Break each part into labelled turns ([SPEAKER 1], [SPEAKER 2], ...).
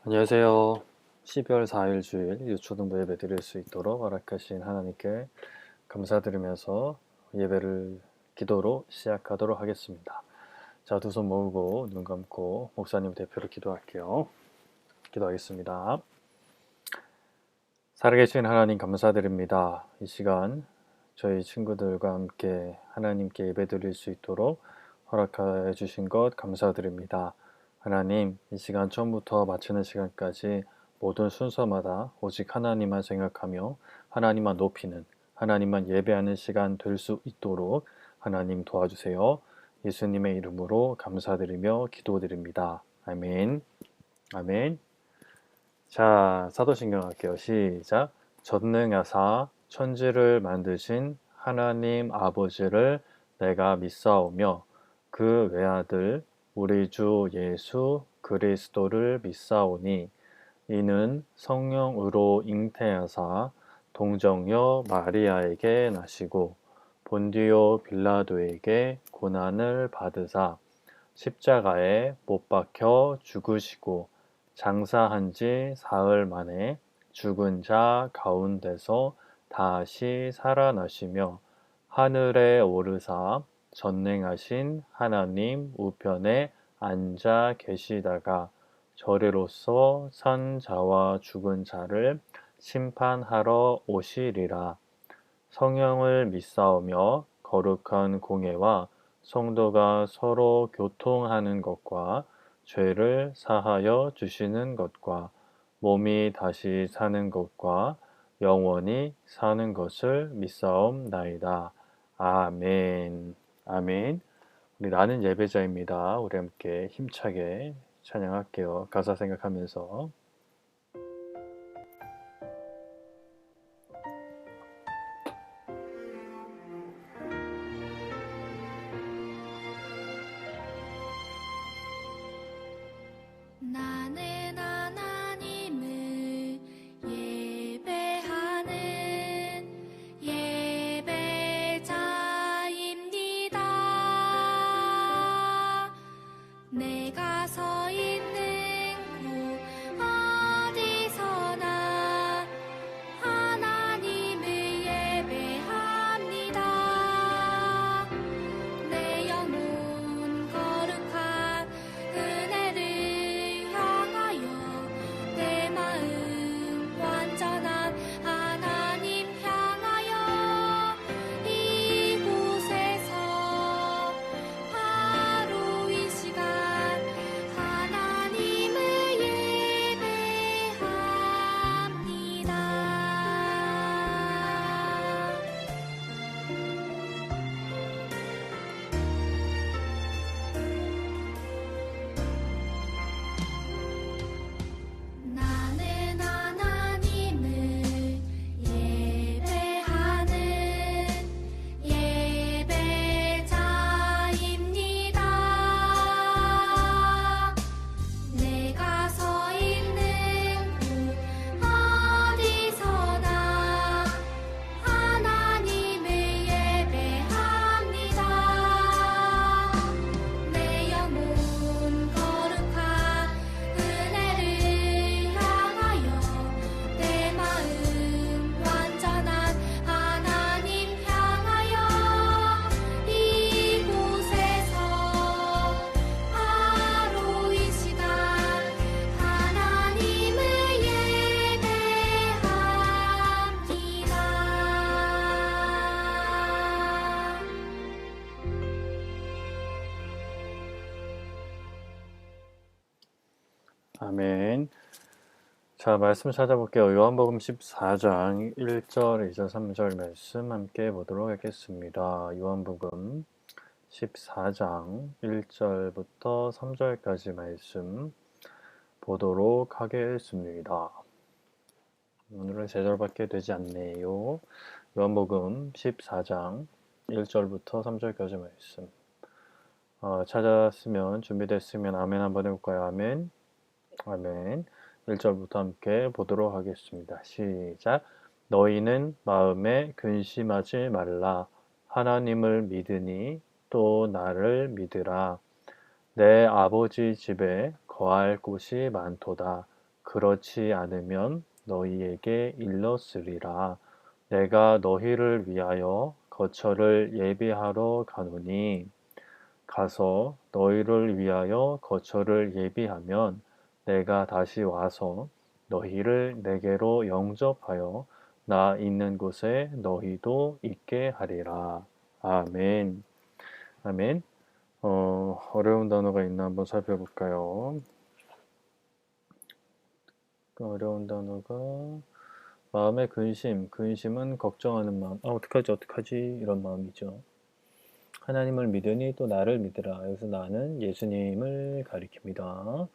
[SPEAKER 1] 안녕하세요. 12월 4일 주일 유초등부 예배 드릴 수 있도록 허락하신 하나님께 감사드리면서 예배를 기도로 시작하도록 하겠습니다. 자, 두 손 모으고 눈 감고 목사님 대표로 기도할게요. 기도하겠습니다. 살아계신 하나님 감사드립니다. 이 시간 저희 친구들과 함께 하나님께 예배 드릴 수 있도록 허락해 주신 것 감사드립니다. 하나님, 이 시간 처음부터 마치는 시간까지 모든 순서마다 오직 하나님만 생각하며 하나님만 높이는, 하나님만 예배하는 시간 될 수 있도록 하나님 도와주세요. 예수님의 이름으로 감사드리며 기도드립니다. 아멘. 아멘. 자, 사도신경 할게요. 시작. 전능하사 천지를 만드신 하나님 아버지를 내가 믿사오며 그 외아들 우리 주 예수 그리스도를 믿사오니 이는 성령으로 잉태하사 동정녀 마리아에게 나시고 본디오 빌라도에게 고난을 받으사 십자가에 못 박혀 죽으시고 장사한 지 사흘 만에 죽은 자 가운데서 다시 살아나시며 하늘에 오르사 전능하신 하나님 우편에 앉아 계시다가 저리로서 산 자와 죽은 자를 심판하러 오시리라. 성령을 믿사오며 거룩한 공예와 성도가 서로 교통하는 것과 죄를 사하여 주시는 것과 몸이 다시 사는 것과 영원히 사는 것을 믿사옵나이다. 아멘. 아멘. 우리 나는 예배자입니다. 우리 함께 힘차게 찬양할게요. 가사 생각하면서.
[SPEAKER 2] 나는 하나님을 예배하는 예배자입니다. 내가 서 있는 곳 어디서나 하나님을 예배합니다. 내 영혼 거룩한 은혜를 향하여 내 마음 완전한 하나님 향하여 이곳에서 바로 이 시간 하나님을 예배합니다. 나는 하나님을 예배하는 예배자입니다. 내가 서 있는 곳 어디서나 하나님을 예배합니다. 내 영혼 거룩한 은혜를 향하여 내 마음 완전한 하나님 향하여 이곳에서 바로 이 시간 하나님을 예배합니다.
[SPEAKER 1] 아멘. 자, 말씀 찾아볼게요. 요한복음 14장 1절, 2절, 3절 말씀 함께 보도록 하겠습니다. 요한복음 14장 1절부터 3절까지 말씀 보도록 하겠습니다. 오늘은 3절밖에 되지 않네요. 요한복음 14장 1절부터 3절까지 말씀. 찾았으면, 준비됐으면 아멘 한번 해볼까요? 아멘. 아멘. 1절부터 함께 보도록 하겠습니다. 시작. 너희는 마음에 근심하지 말라. 하나님을 믿으니 또 나를 믿으라. 내 아버지 집에 거할 곳이 많도다. 그렇지 않으면 너희에게 일렀으리라. 내가 너희를 위하여 거처를 예비하러 가노니 가서 너희를 위하여 거처를 예비하면 내가 다시 와서 너희를 내게로 영접하여 나 있는 곳에 너희도 있게 하리라. 아멘. 아멘. 어려운 단어가 있나 한번 살펴볼까요? 어려운 단어가 마음의 근심, 근심은 걱정하는 마음. 어떡하지? 이런 마음이죠. 하나님을 믿으니 또 나를 믿으라. 여기서 나는 예수님을 가리킵니다.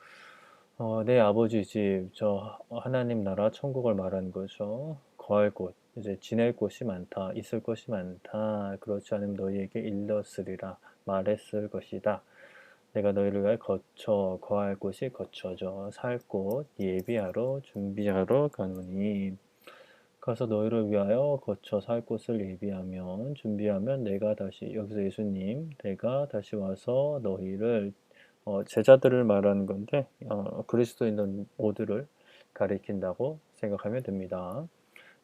[SPEAKER 1] 내 아버지 집, 저 하나님 나라 천국을 말하는 거죠. 거할 곳, 이제 지낼 곳이 많다, 있을 것이 많다. 그렇지 않으면 너희에게 일렀으리라 말했을 것이다. 내가 너희를 위하여 거할 곳이 거처죠. 살 곳 예비하러 준비하러 가노니 가서 너희를 위하여 거쳐 살 곳을 예비하면 준비하면 내가 다시 여기서 예수님 내가 다시 와서 너희를 제자들을 말하는 건데 그리스도인들 모두를 가리킨다고 생각하면 됩니다.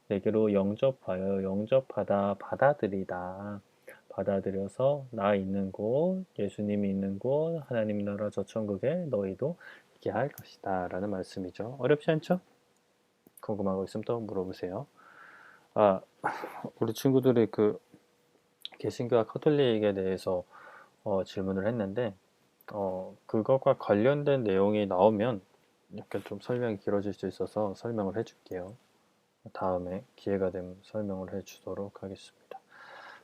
[SPEAKER 1] 내게로 영접하다 받아들이다. 받아들여서 나 있는 곳, 예수님이 있는 곳, 하나님 나라 저 천국에 너희도 있게 할 것이다 라는 말씀이죠. 어렵지 않죠? 궁금한 거 있으면 또 물어보세요. 우리 친구들이 그 개신교와 카톨릭에 대해서 질문을 했는데 그것과 관련된 내용이 나오면 약간 좀 설명이 길어질 수 있어서 설명을 해줄게요. 다음에 기회가 되면 설명을 해주도록 하겠습니다.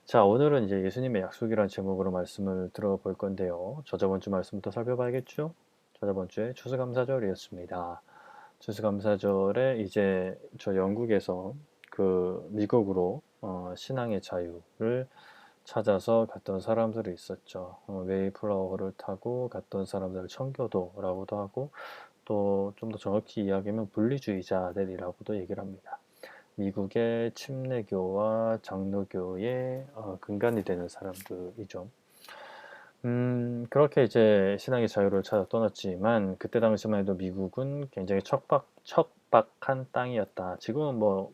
[SPEAKER 1] 자, 오늘은 이제 예수님의 약속이라는 제목으로 말씀을 들어볼 건데요. 저번 주 말씀부터 살펴봐야겠죠? 저번 주에 추수감사절이었습니다. 추수감사절에 이제 저 영국에서 그 미국으로 신앙의 자유를 찾아서 갔던 사람들이 있었죠. 웨이플라워를 타고 갔던 사람들을 청교도라고도 하고 또 좀 더 정확히 이야기하면 분리주의자들이라고도 얘기를 합니다. 미국의 침례교와 장로교의 근간이 되는 사람들이죠. 그렇게 이제 신앙의 자유를 찾아 떠났지만 그때 당시만 해도 미국은 굉장히 척박한 땅이었다. 지금은 뭐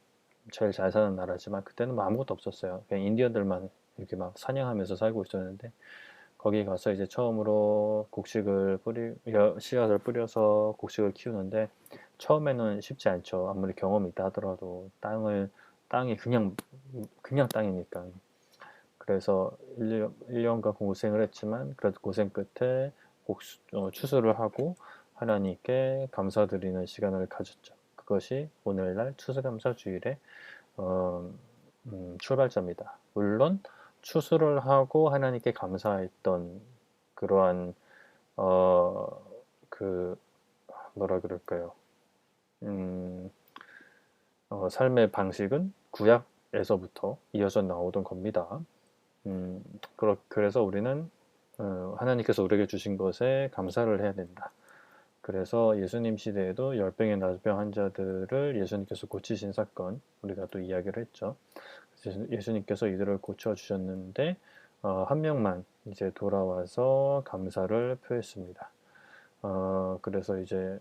[SPEAKER 1] 제일 잘 사는 나라지만 그때는 뭐 아무것도 없었어요. 그냥 인디언들만 이렇게 막 사냥하면서 살고 있었는데 거기 가서 이제 처음으로 씨앗을 뿌려서 곡식을 키우는데 처음에는 쉽지 않죠. 아무리 경험이 있다 하더라도 땅이 그냥 땅이니까. 그래서 1년간 고생을 했지만 그래도 고생 끝에 추수를 하고 하나님께 감사드리는 시간을 가졌죠. 그것이 오늘날 추수감사주일의 출발점이다. 물론 추수를 하고 하나님께 감사했던 그러한 뭐라 그럴까요? 삶의 방식은 구약에서부터 이어져 나오던 겁니다. 그래서 우리는 하나님께서 우리에게 주신 것에 감사를 해야 된다. 그래서 예수님 시대에도 열병의 나병 환자들을 예수님께서 고치신 사건 우리가 또 이야기를 했죠. 예수님께서 이들을 고쳐주셨는데 한 명만 이제 돌아와서 감사를 표했습니다. 그래서 이제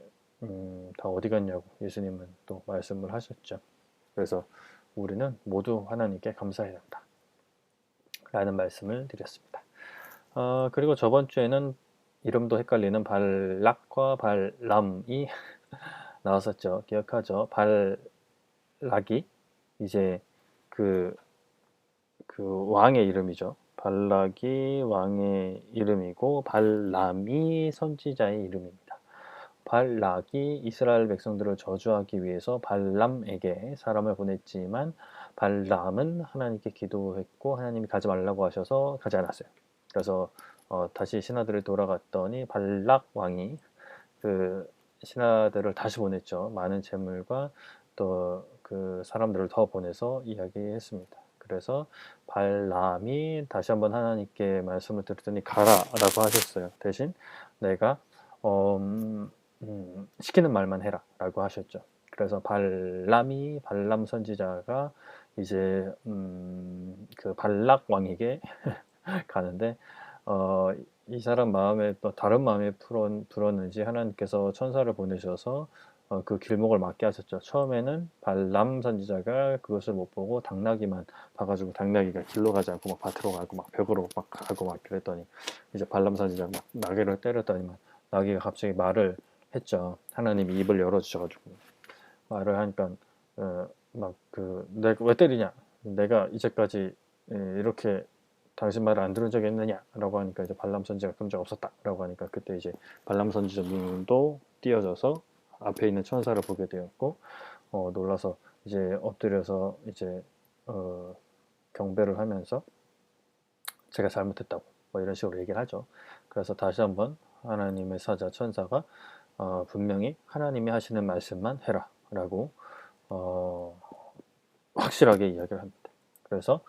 [SPEAKER 1] 다 어디 갔냐고 예수님은 또 말씀을 하셨죠. 그래서 우리는 모두 하나님께 감사해야 한다 라는 말씀을 드렸습니다. 그리고 저번 주에는 이름도 헷갈리는 발락과 발람이 나왔었죠. 기억하죠? 발락이 이제 그 왕의 이름이죠. 발락이 왕의 이름이고 발람이 선지자의 이름입니다. 발락이 이스라엘 백성들을 저주하기 위해서 발람에게 사람을 보냈지만 발람은 하나님께 기도했고 하나님이 가지 말라고 하셔서 가지 않았어요. 그래서 다시 신하들이 돌아갔더니 발락 왕이 그 신하들을 다시 보냈죠. 많은 재물과 또 그 사람들을 더 보내서 이야기했습니다. 그래서 발람이 다시 한번 하나님께 말씀을 드렸더니 가라라고 하셨어요. 대신 내가 시키는 말만 해라라고 하셨죠. 그래서 발람 선지자가 이제 그 발락 왕에게 가는데 이 사람 마음에 또 다른 마음이 불었는지 하나님께서 천사를 보내셔서 그 길목을 막게 하셨죠. 처음에는 발람 선지자가 그것을 못 보고 당나귀만 봐가지고 당나귀가 길로 가지 않고 막 밭으로 가고 막 벽으로 막 가고 막 그랬더니 이제 발람 선지자가 막 나귀를 때렸더니만 나귀가 갑자기 말을 했죠. 하나님이 입을 열어주셔가지고 말을 하니까 막 내가 왜 때리냐? 내가 이제까지 이렇게 당신 말을 안 들은 적이 있느냐라고 하니까 이제 발람 선지자가 그런 적 없었다라고 하니까 그때 이제 발람 선지자 눈도 띄어져서 앞에 있는 천사를 보게 되었고 놀라서 이제 엎드려서 이제 경배를 하면서 제가 잘못했다고 뭐 이런 식으로 얘기를 하죠. 그래서 다시 한번 하나님의 사자 천사가 분명히 하나님이 하시는 말씀만 해라라고 확실하게 이야기를 합니다. 그래서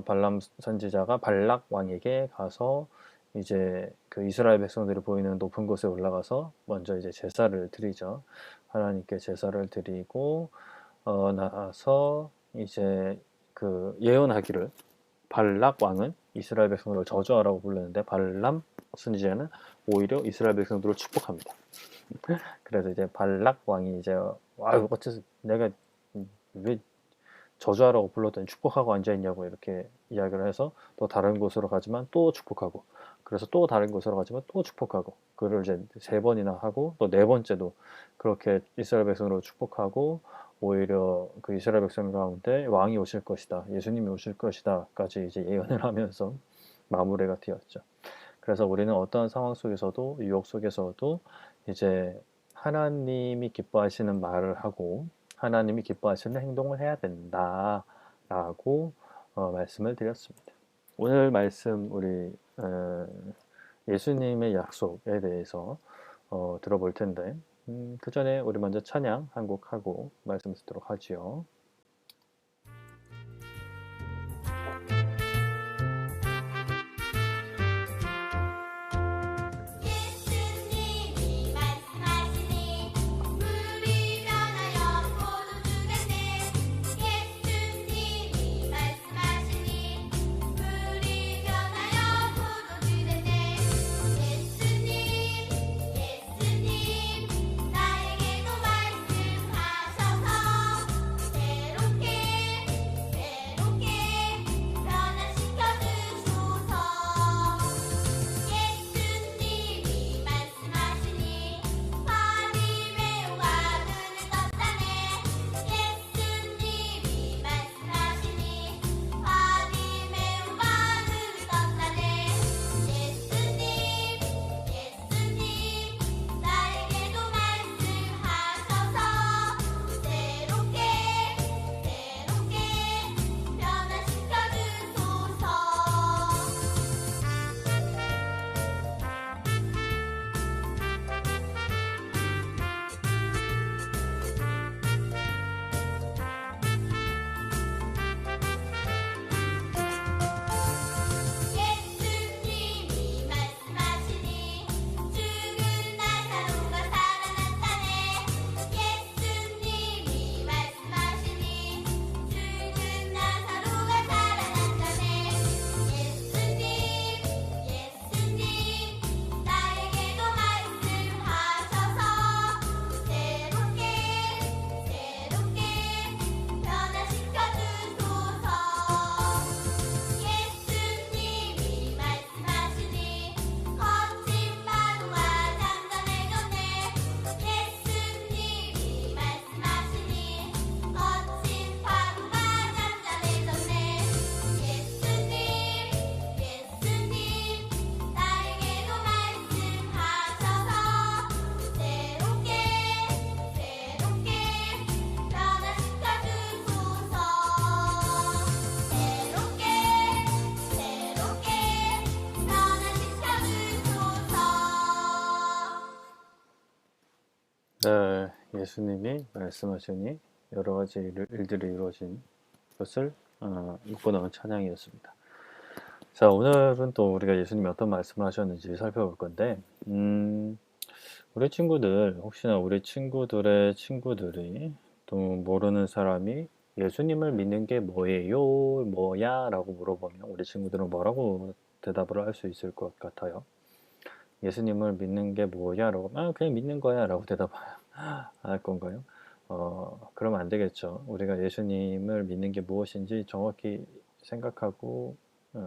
[SPEAKER 1] 발람 선지자가 발락 왕에게 가서 이제 그 이스라엘 백성들이 보이는 높은 곳에 올라가서 먼저 이제 제사를 드리죠. 하나님께 제사를 드리고 나서 이제 그 예언하기를 발락 왕은 이스라엘 백성들을 저주하라고 불렀는데 발람 선지자는 오히려 이스라엘 백성들을 축복합니다. 그래서 이제 발락 왕이 이제 아유 어째서 내가 왜 저주하라고 불렀더니 축복하고 앉아있냐고 이렇게 이야기를 해서 또 다른 곳으로 가지만 또 축복하고 그래서 또 다른 곳으로 가지만 또 축복하고 그를 이제 3번이나 하고 또 4번째도 그렇게 이스라엘 백성으로 축복하고 오히려 그 이스라엘 백성 가운데 왕이 오실 것이다 예수님이 오실 것이다 까지 이제 예언을 하면서 마무리가 되었죠. 그래서 우리는 어떠한 상황 속에서도 유혹 속에서도 이제 하나님이 기뻐하시는 말을 하고 하나님이 기뻐하시는 행동을 해야 된다라고 말씀을 드렸습니다. 오늘 말씀 우리 예수님의 약속에 대해서 들어볼 텐데 그 전에 우리 먼저 찬양 한 곡 하고 말씀 듣도록 하지요.
[SPEAKER 2] 예수님이 말씀하시니 물이 변하여 포도주가 돼 예수님이 말씀하시니 물이 변하여 포도주가 돼 예수님 나에게도 말씀하셔서 새롭게 변화시켜 주소서 예수님이 말씀하시니 밤이 매우 가득을 떴다네 예수님이 말씀하시니 밤이 매우 가득을 떴다네 예수님 나에게도 말씀하셔서 새롭게 변화시켜 주소서 예수님이 말씀하시니 죽은 나사로가 살아났다네 예수님이 말씀하시니 죽은 나사로가 살아났다네 예수님 나에게도 말씀하셔서 새롭게 변화시켜 주소서 예수님이 말씀하시니 거친 파도가 잠잠해졌네 예수님이 말씀하시니 거친 파도가 잠잠해졌네 예수님 나에게도 말씀하셔서 새롭게 변화시켜 주소서 새롭게 변화시켜 주소서
[SPEAKER 1] 네, 예수님이 말씀하시니 여러 가지 일들이 이루어진 것을 읽고 나온 찬양이었습니다. 자, 오늘은 또 우리가 예수님이 어떤 말씀을 하셨는지 살펴볼 건데, 우리 친구들, 혹시나 우리 친구들의 친구들이 또 모르는 사람이 예수님을 믿는 게 뭐예요? 뭐야? 라고 물어보면 우리 친구들은 뭐라고 대답을 할 수 있을 것 같아요? 예수님을 믿는 게 뭐야? 라고 그냥 믿는 거야 라고 대답할 건가요? 그러면 안 되겠죠. 우리가 예수님을 믿는 게 무엇인지 정확히 생각하고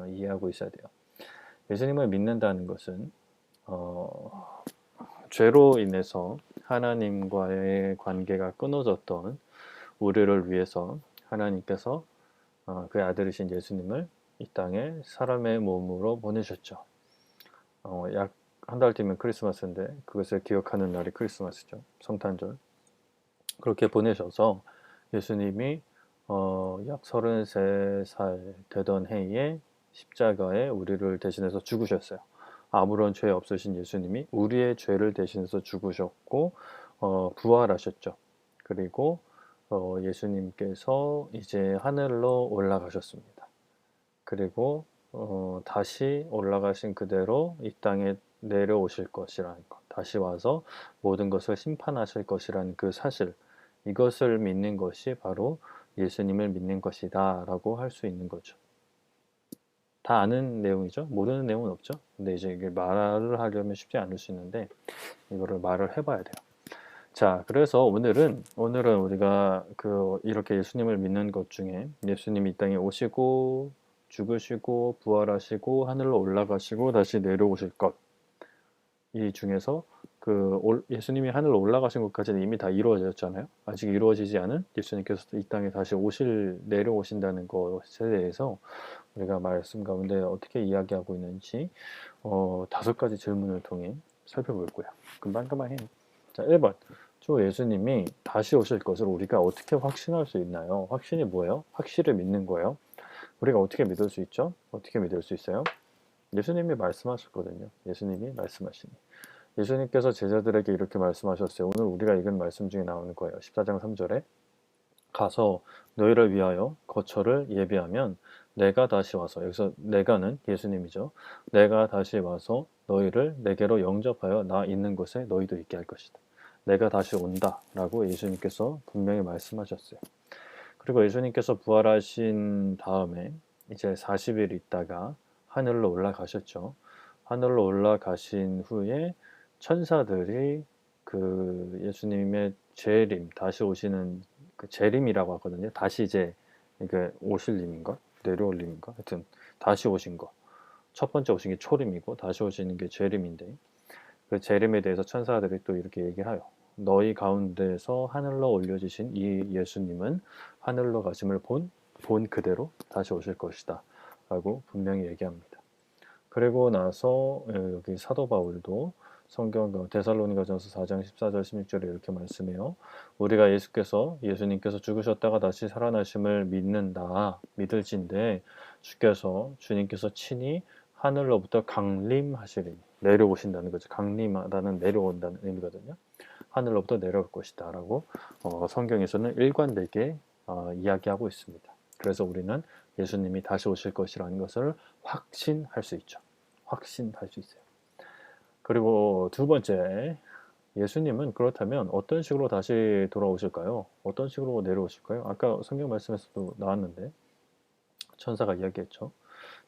[SPEAKER 1] 이해하고 있어야 돼요. 예수님을 믿는다는 것은 죄로 인해서 하나님과의 관계가 끊어졌던 우리를 위해서 하나님께서 그의 아들이신 예수님을 이 땅에 사람의 몸으로 보내셨죠. 약 한 달 뒤면 크리스마스인데 그것을 기억하는 날이 크리스마스죠. 성탄절. 그렇게 보내셔서 예수님이 약 33살 되던 해에 십자가에 우리를 대신해서 죽으셨어요. 아무런 죄 없으신 예수님이 우리의 죄를 대신해서 죽으셨고 부활하셨죠. 그리고 예수님께서 이제 하늘로 올라가셨습니다. 그리고 다시 올라가신 그대로 이 땅에 내려오실 것이라는 것, 다시 와서 모든 것을 심판하실 것이라는 그 사실, 이것을 믿는 것이 바로 예수님을 믿는 것이다 라고 할 수 있는 거죠. 다 아는 내용이죠. 모르는 내용은 없죠. 근데 이제 이게 말을 하려면 쉽지 않을 수 있는데 이거를 말을 해봐야 돼요. 자, 그래서 오늘은 우리가 이렇게 예수님을 믿는 것 중에 예수님이 이 땅에 오시고 죽으시고 부활하시고 하늘로 올라가시고 다시 내려오실 것, 이 중에서 예수님이 하늘로 올라가신 것까지는 이미 다 이루어졌잖아요. 아직 이루어지지 않은 예수님께서 이 땅에 다시 내려오신다는 것에 대해서 우리가 말씀 가운데 어떻게 이야기하고 있는지 5가지 질문을 통해 살펴볼 거예요. 금방 해요. 자, 1번. 주 예수님이 다시 오실 것을 우리가 어떻게 확신할 수 있나요? 확신이 뭐예요? 확실히 믿는 거예요. 우리가 어떻게 믿을 수 있죠? 어떻게 믿을 수 있어요? 예수님이 말씀하셨거든요. 예수님이 말씀하시니. 예수님께서 제자들에게 이렇게 말씀하셨어요. 오늘 우리가 읽은 말씀 중에 나오는 거예요. 14장 3절에 가서 너희를 위하여 거처를 예비하면 내가 다시 와서, 여기서 내가는 예수님이죠. 내가 다시 와서 너희를 내게로 영접하여 나 있는 곳에 너희도 있게 할 것이다. 내가 다시 온다 라고 예수님께서 분명히 말씀하셨어요. 그리고 예수님께서 부활하신 다음에 이제 40일 있다가 하늘로 올라가셨죠. 하늘로 올라가신 후에 천사들이 그 예수님의 재림, 다시 오시는 그 재림이라고 하거든요. 다시 이제 이게 오실림인가? 내려올림인가? 하여튼 다시 오신 거. 첫 번째 오신 게 초림이고 다시 오시는 게 재림인데 그 재림에 대해서 천사들이 또 이렇게 얘기해요. 너희 가운데서 하늘로 올려지신 이 예수님은 하늘로 가심을 본 그대로 다시 오실 것이다 라고 분명히 얘기합니다. 그리고 나서 여기 사도 바울도 성경 데살로니가전서 4장 14절 16절에 이렇게 말씀해요. 우리가 예수님께서 죽으셨다가 다시 살아나심을 믿을진데 주님께서 친히 하늘로부터 강림하시리니, 내려오신다는 거죠. 강림하다는 내려온다는 의미거든요. 하늘로부터 내려올 것이다 라고 성경에서는 일관되게 이야기하고 있습니다. 그래서 우리는 예수님이 다시 오실 것이라는 것을 확신할 수 있죠. 확신할 수 있어요. 그리고 두 번째, 예수님은 그렇다면 어떤 식으로 다시 돌아오실까요? 어떤 식으로 내려오실까요? 아까 성경 말씀에서도 나왔는데 천사가 이야기했죠.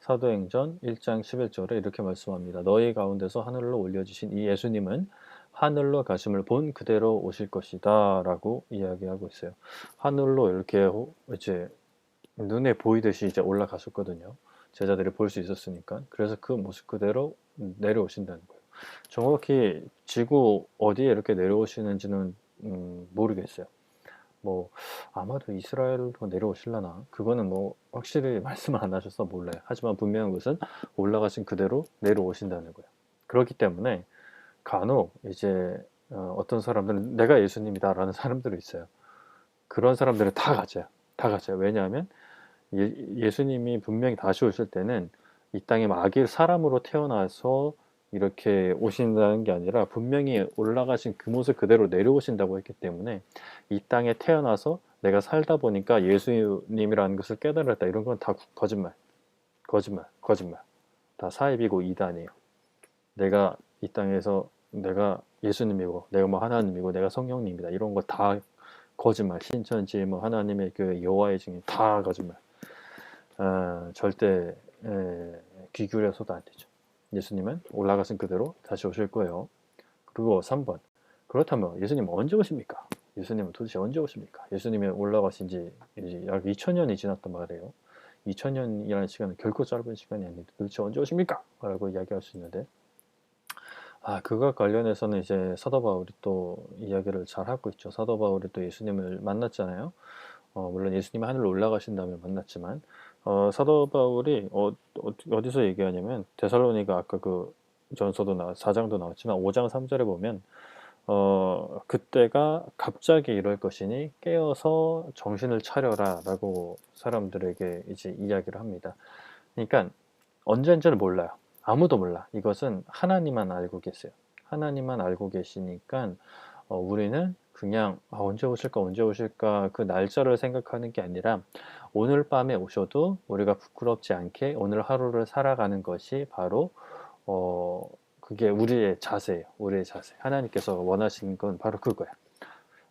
[SPEAKER 1] 사도행전 1장 11절에 이렇게 말씀합니다. 너희 가운데서 하늘로 올려주신 이 예수님은 하늘로 가심을 본 그대로 오실 것이다 라고 이야기하고 있어요. 하늘로 이렇게 이제 눈에 보이듯이 이제 올라가셨거든요. 제자들이 볼 수 있었으니까. 그래서 그 모습 그대로 내려오신다는 거예요. 정확히 지구 어디에 이렇게 내려오시는지는 모르겠어요. 뭐 아마도 이스라엘로 내려오실라나, 그거는 뭐 확실히 말씀을 안 하셔서 몰라요. 하지만 분명한 것은 올라가신 그대로 내려오신다는 거예요. 그렇기 때문에 간혹 이제 어떤 사람들은 내가 예수님이다 라는 사람들이 있어요. 그런 사람들은 다 가져요. 왜냐하면 예수님이 분명히 다시 오실 때는 이 땅에 사람으로 태어나서 이렇게 오신다는 게 아니라 분명히 올라가신 그 모습 그대로 내려오신다고 했기 때문에 이 땅에 태어나서 내가 살다 보니까 예수님이라는 것을 깨달았다, 이런 건 다 거짓말. 다 사입이고 이단이에요. 내가 이 땅에서 내가 예수님이고 내가 뭐 하나님이고 내가 성령님이다, 이런 거 다 거짓말. 신천지 뭐 하나님의 그 여호와의 증인 다 거짓말. 절대 귀 기울여서도 안 되죠. 예수님은 올라가신 그대로 다시 오실 거예요. 그리고 3번. 그렇다면 예수님 언제 오십니까? 예수님은 도대체 언제 오십니까? 예수님이 올라가신 지 이제 약 2000년이 지났단 말이에요. 2000년이라는 시간은 결코 짧은 시간이 아닌데 도대체 언제 오십니까? 라고 이야기할 수 있는데, 그것 관련해서는 이제 사도 바울이 또 이야기를 잘 하고 있죠. 사도 바울이 또 예수님을 만났잖아요. 물론 예수님이 하늘로 올라가신 다음에 만났지만, 사도 바울이 어디서 얘기하냐면, 데살로니가 아까 그 전서도 4장도 나왔지만 5장 3절에 보면, 그때가 갑자기 이럴 것이니 깨어서 정신을 차려라 라고 사람들에게 이제 이야기를 합니다. 그러니까 언제인지를 몰라요. 아무도 몰라. 이것은 하나님만 알고 계세요. 하나님만 알고 계시니까 우리는 그냥 언제 오실까 언제 오실까 그 날짜를 생각하는 게 아니라 오늘 밤에 오셔도 우리가 부끄럽지 않게 오늘 하루를 살아가는 것이 바로 그게 우리의 자세예요. 우리의 자세. 하나님께서 원하시는 건 바로 그거야.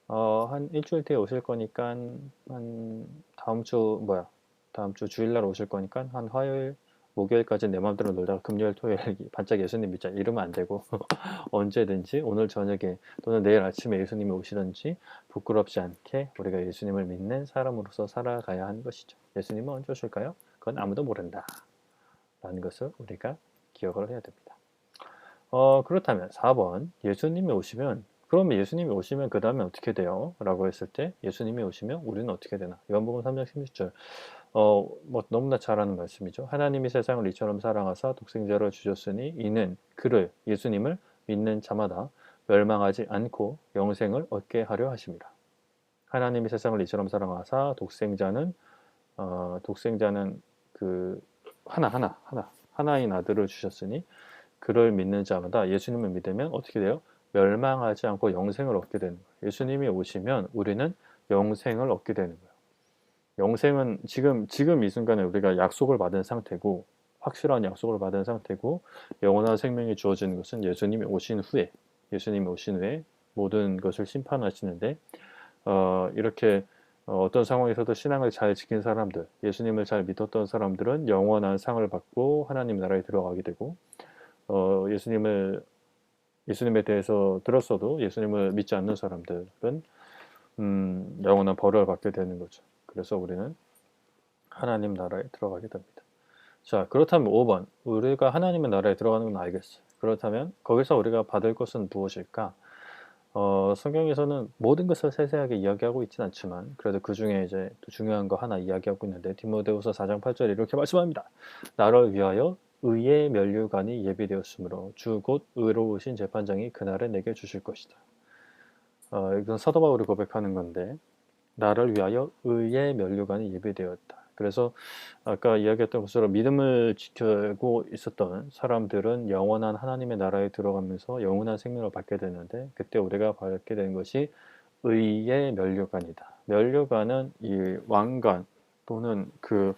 [SPEAKER 1] 한 일주일 뒤에 오실 거니까 한 다음 주 주일날 오실 거니까 한 화요일 목요일까지 내 마음대로 놀다가 금요일 토요일 반짝 예수님 믿자 이러면 안 되고 언제든지 오늘 저녁에 또는 내일 아침에 예수님이 오시든지 부끄럽지 않게 우리가 예수님을 믿는 사람으로서 살아가야 하는 것이죠. 예수님은 언제 오실까요? 그건 아무도 모른다 라는 것을 우리가 기억을 해야 됩니다. 그렇다면 4번 그러면 예수님이 오시면 그 다음에 어떻게 돼요? 라고 했을 때 예수님이 오시면 우리는 어떻게 되나? 요한복음 3장 16절 뭐 너무나 잘 아는 말씀이죠. 하나님이 세상을 이처럼 사랑하사 독생자를 주셨으니 이는 예수님을 믿는 자마다 멸망하지 않고 영생을 얻게 하려 하심이라. 하나님이 세상을 이처럼 사랑하사 독생자는 그 하나인 아들을 주셨으니 그를 믿는 자마다 예수님을 믿으면 어떻게 돼요? 멸망하지 않고 영생을 얻게 되는 거예요. 예수님이 오시면 우리는 영생을 얻게 되는 거예요. 영생은 지금 이 순간에 우리가 약속을 받은 상태고, 확실한 약속을 받은 상태고, 영원한 생명이 주어지는 것은 예수님이 오신 후에 모든 것을 심판하시는데, 이렇게 어떤 상황에서도 신앙을 잘 지킨 사람들, 예수님을 잘 믿었던 사람들은 영원한 상을 받고 하나님 나라에 들어가게 되고, 예수님에 대해서 들었어도 예수님을 믿지 않는 사람들은 영원한 벌을 받게 되는 거죠. 그래서 우리는 하나님 나라에 들어가게 됩니다. 자, 그렇다면 5번. 우리가 하나님의 나라에 들어가는 건 알겠어요. 그렇다면 거기서 우리가 받을 것은 무엇일까? 성경에서는 모든 것을 세세하게 이야기하고 있지는 않지만 그래도 그 중에 이제 또 중요한 거 하나 이야기하고 있는데 디모데후서 4장 8절에 이렇게 말씀합니다. 나를 위하여 의의 면류관이 예비되었으므로 주 곧 의로우신 재판장이 그날에 내게 주실 것이다. 이건 사도 바울이 고백하는 건데 나를 위하여 의의 면류관이 예비되었다. 그래서 아까 이야기했던 것처럼 믿음을 지키고 있었던 사람들은 영원한 하나님의 나라에 들어가면서 영원한 생명을 받게 되는데 그때 우리가 받게 되는 것이 의의 면류관이다. 면류관은 이 왕관 또는 그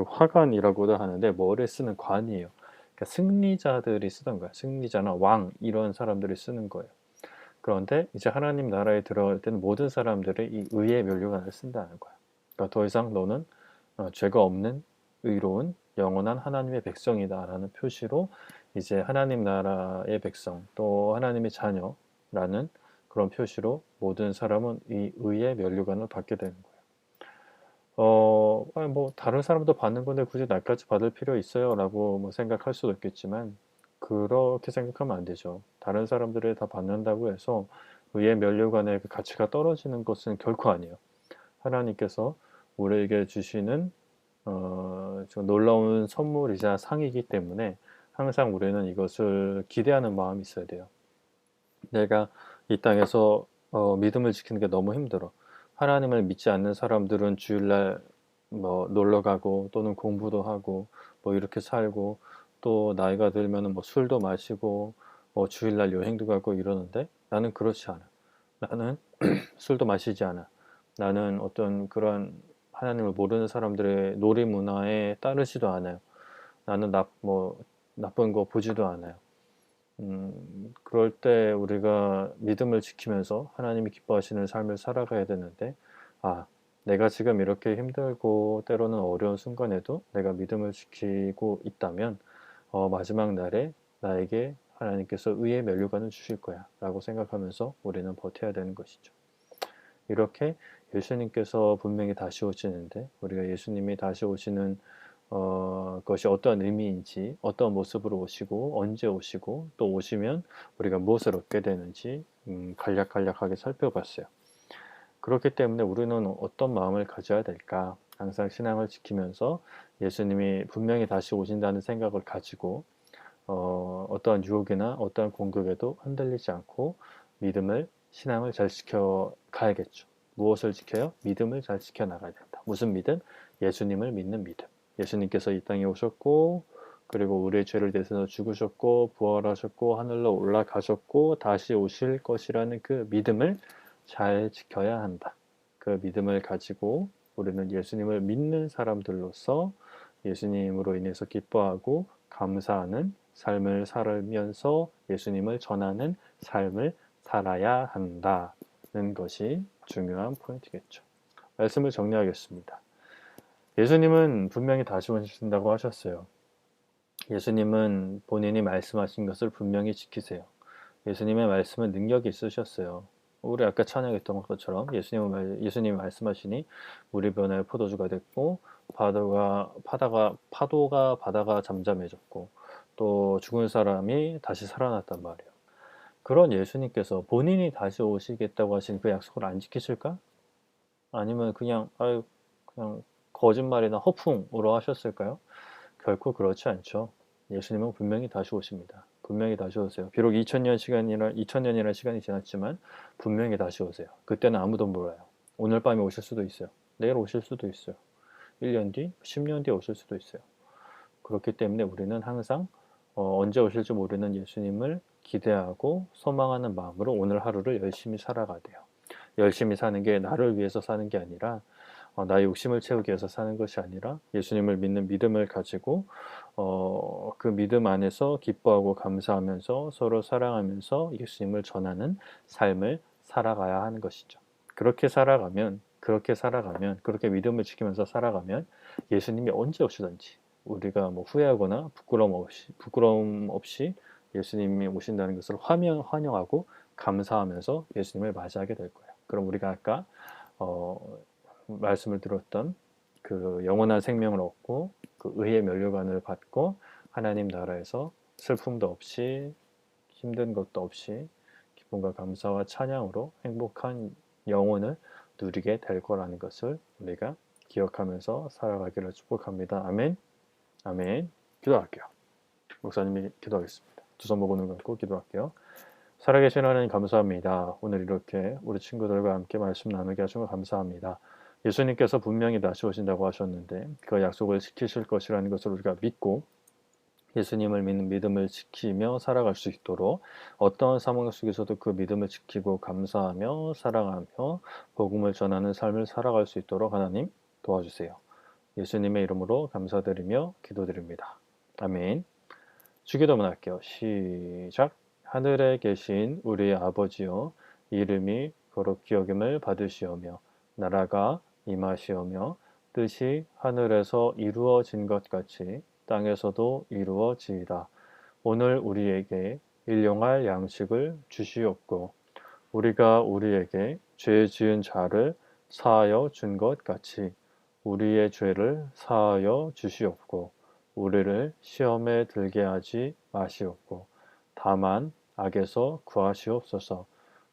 [SPEAKER 1] 화관이라고도 하는데 뭐를 쓰는 관이에요. 그러니까 승리자들이 쓰던 거야. 승리자나 왕 이런 사람들이 쓰는 거예요. 그런데 이제 하나님 나라에 들어갈 때는 모든 사람들이 이 의의 면류관을 쓴다는 거야. 그러니까 더 이상 너는 죄가 없는 의로운 영원한 하나님의 백성이다라는 표시로 이제 하나님 나라의 백성 또 하나님의 자녀라는 그런 표시로 모든 사람은 이 의의 면류관을 받게 되는 거예요. 뭐 다른 사람도 받는 건데 굳이 나까지 받을 필요 있어요? 라고 뭐 생각할 수도 있겠지만 그렇게 생각하면 안 되죠. 다른 사람들이 다 받는다고 해서 의의 면류관의 그 가치가 떨어지는 것은 결코 아니에요. 하나님께서 우리에게 주시는 좀 놀라운 선물이자 상이기 때문에 항상 우리는 이것을 기대하는 마음이 있어야 돼요. 내가 이 땅에서 믿음을 지키는 게 너무 힘들어. 하나님을 믿지 않는 사람들은 주일날 뭐 놀러 가고 또는 공부도 하고 뭐 이렇게 살고 또 나이가 들면은 뭐 술도 마시고 뭐 주일날 여행도 가고 이러는데 나는 그렇지 않아. 나는 술도 마시지 않아. 나는 어떤 그런 하나님을 모르는 사람들의 놀이 문화에 따르지도 않아요. 나는 나쁜 거 보지도 않아요. 그럴 때 우리가 믿음을 지키면서 하나님이 기뻐하시는 삶을 살아가야 되는데, 내가 지금 이렇게 힘들고 때로는 어려운 순간에도 내가 믿음을 지키고 있다면 마지막 날에 나에게 하나님께서 의의 면류관을 주실 거야 라고 생각하면서 우리는 버텨야 되는 것이죠. 이렇게 예수님께서 분명히 다시 오시는데 우리가 예수님이 다시 오시는 것이 어떤 의미인지, 어떤 모습으로 오시고, 언제 오시고, 또 오시면 우리가 무엇을 얻게 되는지 간략간략하게 살펴봤어요. 그렇기 때문에 우리는 어떤 마음을 가져야 될까? 항상 신앙을 지키면서 예수님이 분명히 다시 오신다는 생각을 가지고 어떠한 유혹이나 어떠한 공격에도 흔들리지 않고 믿음을, 신앙을 잘 지켜 가야겠죠. 무엇을 지켜요? 믿음을 잘 지켜 나가야 된다. 무슨 믿음? 예수님을 믿는 믿음. 예수님께서 이 땅에 오셨고, 그리고 우리의 죄를 대신해서 죽으셨고, 부활하셨고, 하늘로 올라가셨고, 다시 오실 것이라는 그 믿음을 잘 지켜야 한다. 그 믿음을 가지고 우리는 예수님을 믿는 사람들로서 예수님으로 인해서 기뻐하고 감사하는 삶을 살면서 예수님을 전하는 삶을 살아야 한다는 것이 중요한 포인트겠죠. 말씀을 정리하겠습니다. 예수님은 분명히 다시 오신다고 하셨어요. 예수님은 본인이 말씀하신 것을 분명히 지키세요. 예수님의 말씀은 능력이 있으셨어요. 우리 아까 찬양했던 것처럼 예수님이 말씀하시니 물이 변하여 포도주가 됐고 파도가 바다가 잠잠해졌고 또 죽은 사람이 다시 살아났단 말이에요. 그런 예수님께서 본인이 다시 오시겠다고 하신 그 약속을 안 지키실까? 아니면 그냥 거짓말이나 허풍으로 하셨을까요? 결코 그렇지 않죠. 예수님은 분명히 다시 오십니다. 분명히 다시 오세요. 비록 2000년이라는 시간이 지났지만 분명히 다시 오세요. 그때는 아무도 몰라요. 오늘 밤에 오실 수도 있어요. 내일 오실 수도 있어요. 1년 뒤, 10년 뒤에 오실 수도 있어요. 그렇기 때문에 우리는 항상 언제 오실지 모르는 예수님을 기대하고 소망하는 마음으로 오늘 하루를 열심히 살아가야 돼요. 열심히 사는 게 나를 위해서 사는 게 아니라 나의 욕심을 채우기 위해서 사는 것이 아니라 예수님을 믿는 믿음을 가지고 그 믿음 안에서 기뻐하고 감사하면서 서로 사랑하면서 예수님을 전하는 삶을 살아가야 하는 것이죠. 그렇게 그렇게 믿음을 지키면서 살아가면 예수님이 언제 오시든지 우리가 후회하거나 부끄러움 없이 예수님이 오신다는 것을 환영하고 감사하면서 예수님을 맞이하게 될 거예요. 그럼 우리가 아까 말씀을 들었던 그 영원한 생명을 얻고 그 의의 면류관을 받고 하나님 나라에서 슬픔도 없이 힘든 것도 없이 기쁨과 감사와 찬양으로 행복한 영혼을 누리게 될 거라는 것을 우리가 기억하면서 살아가기를 축복합니다. 아멘. 아멘. 기도할게요. 목사님이 기도하겠습니다. 두 손 모으는 걸 갖고 기도할게요. 살아계신 하나님 감사합니다. 오늘 이렇게 우리 친구들과 함께 말씀 나누게 하셔서 감사합니다. 예수님께서 분명히 다시 오신다고 하셨는데 그 약속을 지키실 것이라는 것을 우리가 믿고 예수님을 믿는 믿음을 지키며 살아갈 수 있도록 어떠한 상황 속에서도 그 믿음을 지키고 감사하며 사랑하며 복음을 전하는 삶을 살아갈 수 있도록 하나님 도와주세요. 예수님의 이름으로 감사드리며 기도드립니다. 아멘. 주기도문 할게요. 시작. 하늘에 계신 우리 아버지여, 이름이 거룩히 여김을 받으시오며 나라가 임하시오며 뜻이 하늘에서 이루어진 것 같이 땅에서도 이루어지이다. 오늘 우리에게 일용할 양식을 주시옵고 우리가 우리에게 죄 지은 자를 사하여 준 것 같이 우리의 죄를 사하여 주시옵고 우리를 시험에 들게 하지 마시옵고 다만 악에서 구하시옵소서.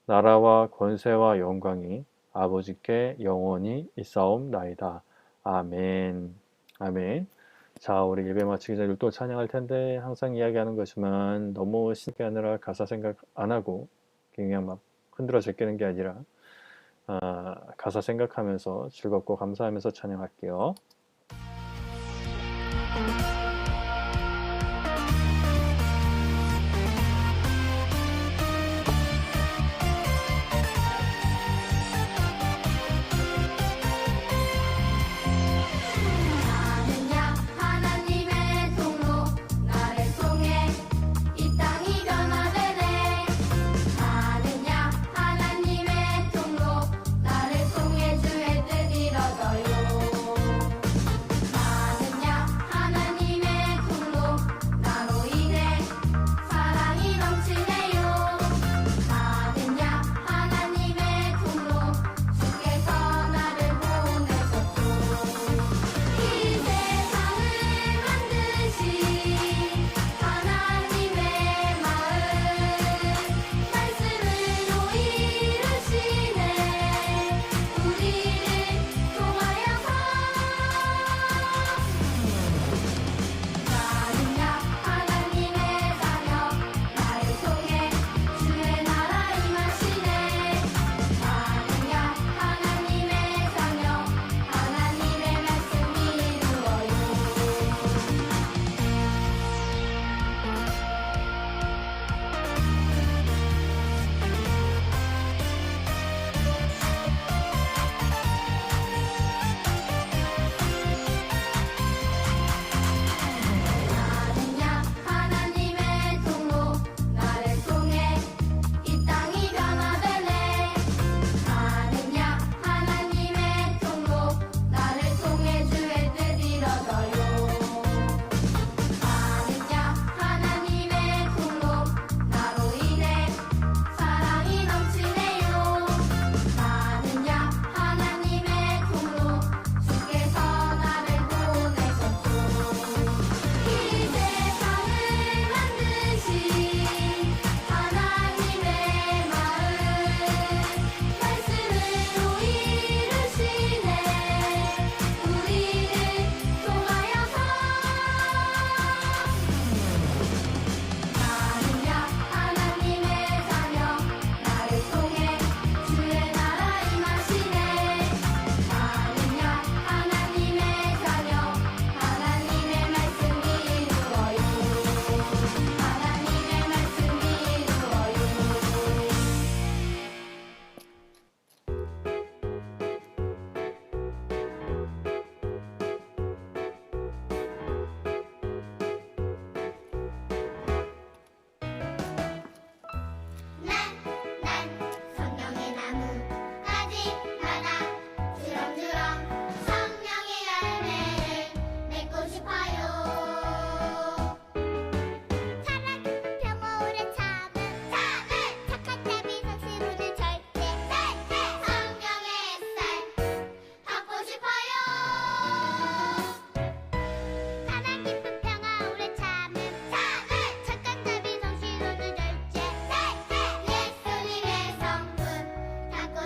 [SPEAKER 1] 나라와 권세와 영광이 아버지께 영원히 있사옵나이다. 아멘. 아멘. 자, 우리 예배 마치기 전에 또 찬양할 텐데 항상 이야기하는 것이지만 너무 신게 하느라 가사 생각 안 하고 그냥 막 흔들어 제끼는 게 아니라 가사 생각하면서 즐겁고 감사하면서 찬양할게요.
[SPEAKER 2] 나는야 하나님의 통로 나를 통해 이 땅이 변화되네. 나는야 하나님의 통로 나를 통해 주의 뜻 이뤄져요.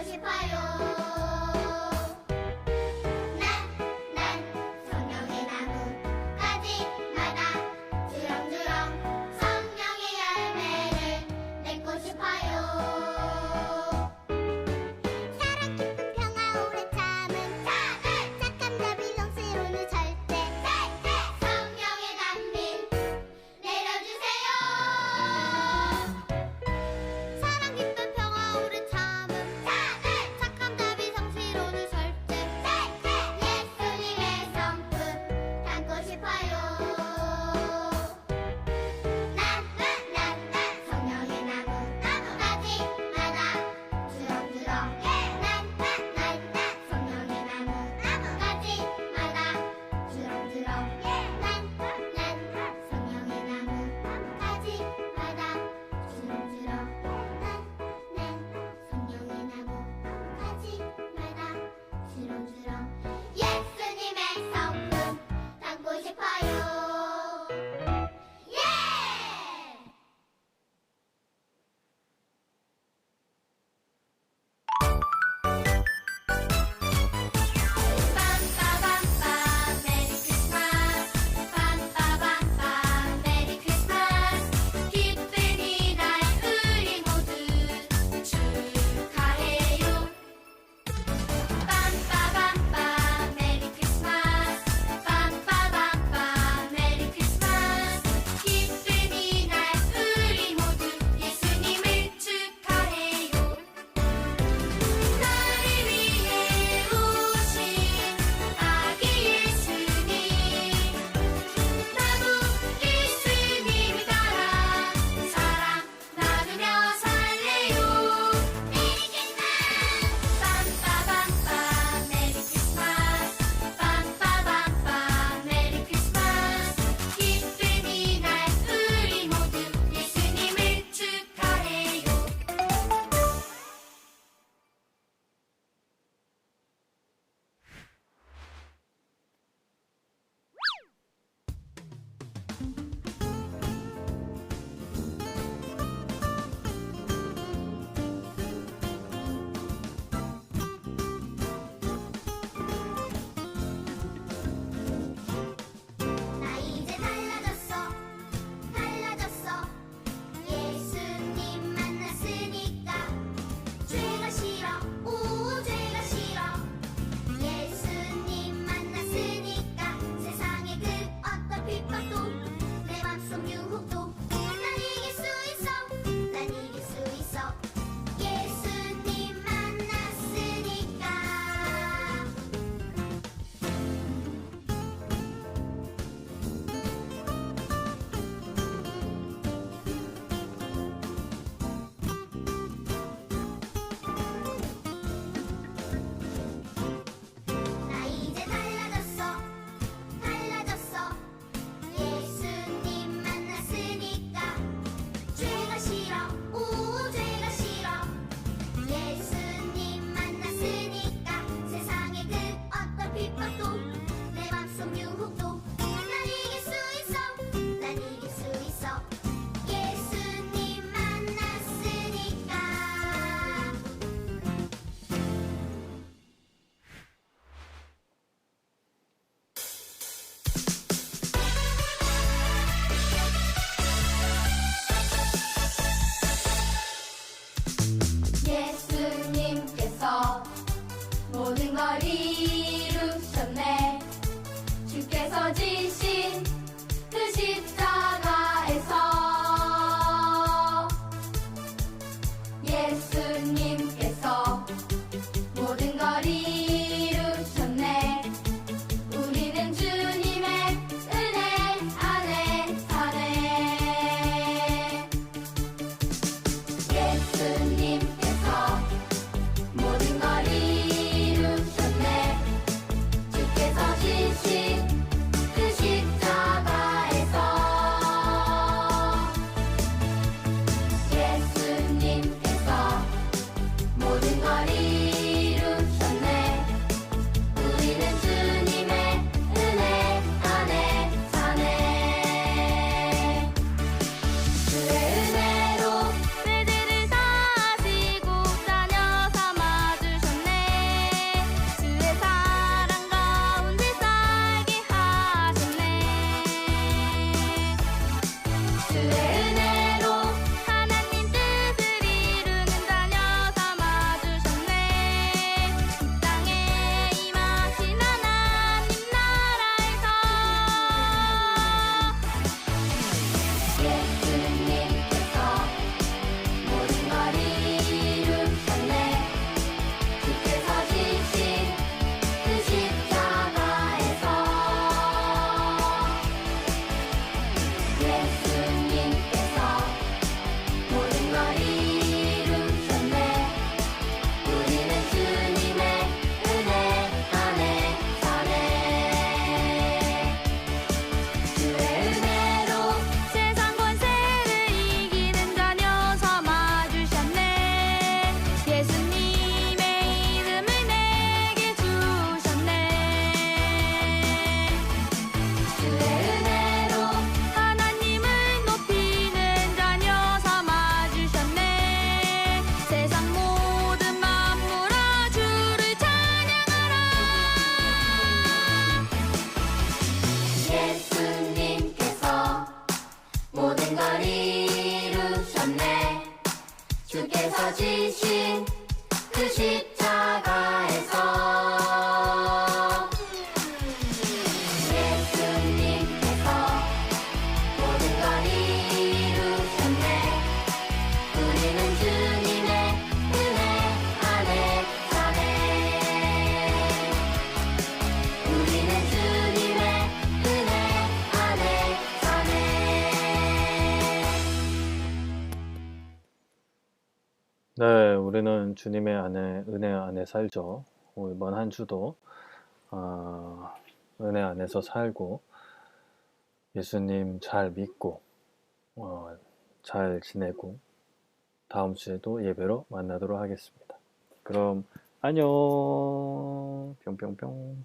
[SPEAKER 2] 싶어요. 난 성령의 나뭇가지마다 주렁주렁 성령의 열매를 맺고 싶어요. 사랑 깊은 평화 오래 참은 착한 자비 성스러운 절대 성령의 단비 내려주세요. 사랑 깊은 평화 오래 참음 착한 자비 성스러운 절대 예수님의 성품 담고 싶어요. 난 성령의 나뭇가지마다 주렁주렁 난 성령의 나뭇가지마다 주렁주렁 난 성령의 나뭇가지마다 주렁주렁 난 성령의 나뭇가지마다 주렁주렁 예수님의 성품 담고 싶어요. 예! 빰빠밤빰 메리 크리스마스 빰빠밤빰 메리 크리스마스 기쁜 이날 우리 모두 축하해요. 빰빠밤빰 메리 크리스마스 빰빠밤빰 메리 크리스마스 기쁜 이날 우리 모두 예수님을 축하해요. 나를 위해 오신 아기 예수님 나도 예수님을 따라 사랑 나누며 살래요. 메리 크리스마스 빰빠밤빰 메리 크리스마스 빰빠밤빰 메리 크리스마스 기쁜 이날 우리 모두 예수님을 축하해요. 나 이제 달라졌어 예수님 만났으니까 죄가 싫어 오 죄가 싫어 예수님 만났으니까 세상의 그 어떤 핍박도 내 맘속 유혹도 난 이길 수 있어 예수님 만났으니까 나 이제 달라졌어 예수님 만났으니까 죄가 싫어 오 죄가 싫어 예수님 만났으니까 세상의 그 어떤 핍박도 내 맘속 유혹도 난 이길 수 있어 예수님 만났으니까 예수님께서 모든 걸 이루셨네. 주께서 지신 그 십자가에서 예수님께서 모든 걸 이루셨네. 우리는 주님의 은혜 안에 사네. 예수님께서 모든 걸 이루셨네. 십자가에서 예수님께서 모든 걸 이루셨네. 우리는 주님의 은혜 안에 사네. 우리는 주님의 은혜 안에 사네.
[SPEAKER 1] 네, 우리는 주님의 은혜 안에 살죠. 이번 한 주도 은혜 안에서 살고 예수님 잘 믿고 잘 지내고 다음 주에도 예배로 만나도록 하겠습니다. 그럼 안녕. 뿅뿅뿅.